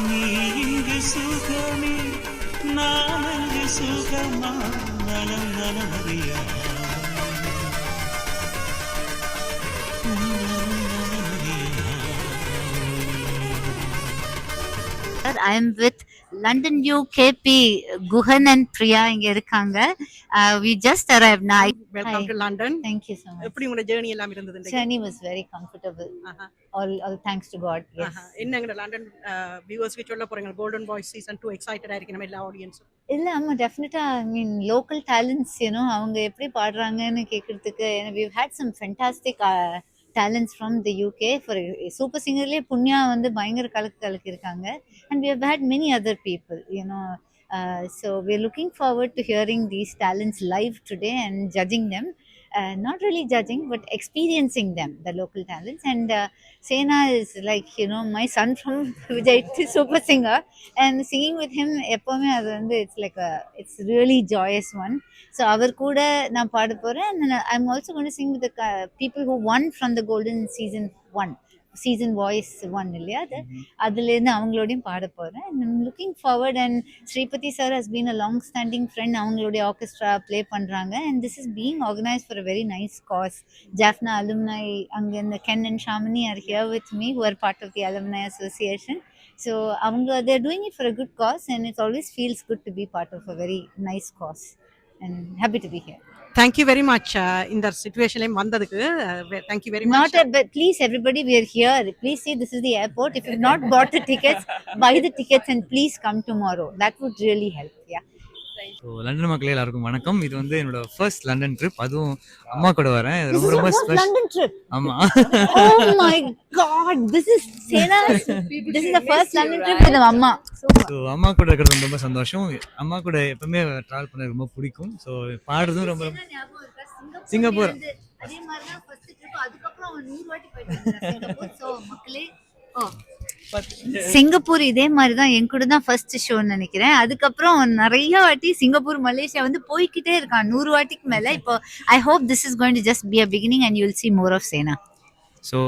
நீ இங்கு சுகமே நான் அங்கு சுகமா நலம் நலமறியா I am with London UKP Guhan and Priya இங்க இருக்காங்க. We just arrived now. Welcome Hi. to London. Thank you so much. எப்படி உங்க ஜேர்னி எல்லாம் இருந்தது இன்றைக்கு? Journey was very comfortable. All thanks to God. Yes. என்னங்க லண்டன் வியூவர்ஸ்க்கு சொல்ல போறீங்க கோல்டன் வாய்ஸ் சீசன் 2 எக்ஸைட்டடா இருக்கு நம்ம எல்லா ஆடியன்ஸ். இல்ல ஆமா டெஃபினட்டா ஐ மீன் லோக்கல் டேலண்ட்ஸ் அவங்க எப்படி பாடுறாங்கன்னு கேட்கறதுக்கு we've had some fantastic talents from the UK. For super சிங்கர்லயே புண்ணியா பயங்கர கலக்கு இருக்காங்க. And we have had many other people, so we're looking forward to hearing these talents live today and judging them. Not really judging, but experiencing them, the local talents. And Sena is like, my son from Vijay, super singer. And singing with him, it's really joyous one. So, our kuda na paadu poren, and I'm also going to sing with the people who won from the Golden Season Voice 1 இல்லையா அதுலேருந்து அவங்களோடையும் பாட போகிறேன். I'm looking forward, and Sripati sir has been a long standing friend. அவங்களுடைய orchestra play பண்ணுறாங்க, and this is being organized for a very nice cause. Jaffna alumni அங்கே இந்த Ken and Shamini are here with me, who are part of the alumni association. So அவங்க they're doing it for a good cause, and it always feels good to be part of a very nice cause, and happy to be here. Thank you very much இந்த சிச்சுவேஷன்லயும் வந்ததுக்கு. Thank you very much. But please everybody, we are here. Please see, this is the airport. If you've not bought the tickets, buy the tickets and please come tomorrow. That would really help. Yeah. So London மக்களே எல்லாருக்கும் வணக்கம். இது என்னோட first London trip, அதுவும் அம்மா கூட வரேன். ரொம்ப ரொம்ப ஸ்பெஷல். London trip. ஆமா. Oh my god, this is the first London trip with அம்மா. ஸோ அம்மா கூட இருக்கிறது ரொம்ப சந்தோஷம். அம்மா கூட எப்பவுமே ட்ராவல் பண்ண ரொம்ப பிடிக்கும். ஸோ பாடுறதும் ரொம்ப சிங்கப்பூர் அதே மாதிரி தான் ஃபர்ஸ்ட் ட்ரிப். அதுக்கப்புறம் 100 வாட்டி போயிட்டேன் சிங்கப்பூர். ஸோ மக்களே சிங்கப்பூர் இதே மாதிரி தான் என் கூட தான் ஃபர்ஸ்ட் ஷோன்னு நினைக்கிறேன். அதுக்கப்புறம் நிறைய வாட்டி சிங்கப்பூர் மலேசியா போய்கிட்டே இருக்கான் 100 வாட்டிக்கு மேல. இப்போ I hope this is going to just be a beginning and you will see more of Sena. So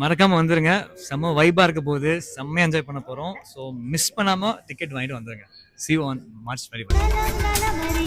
மறக்காம வந்துருங்க. செம்ம வைபா இருக்க போகுது, செம்மையா என்ஜாய் பண்ண போறோம். ஸோ மிஸ் பண்ணாம டிக்கெட் வாங்கிட்டு வந்துருங்க. See you on March 25.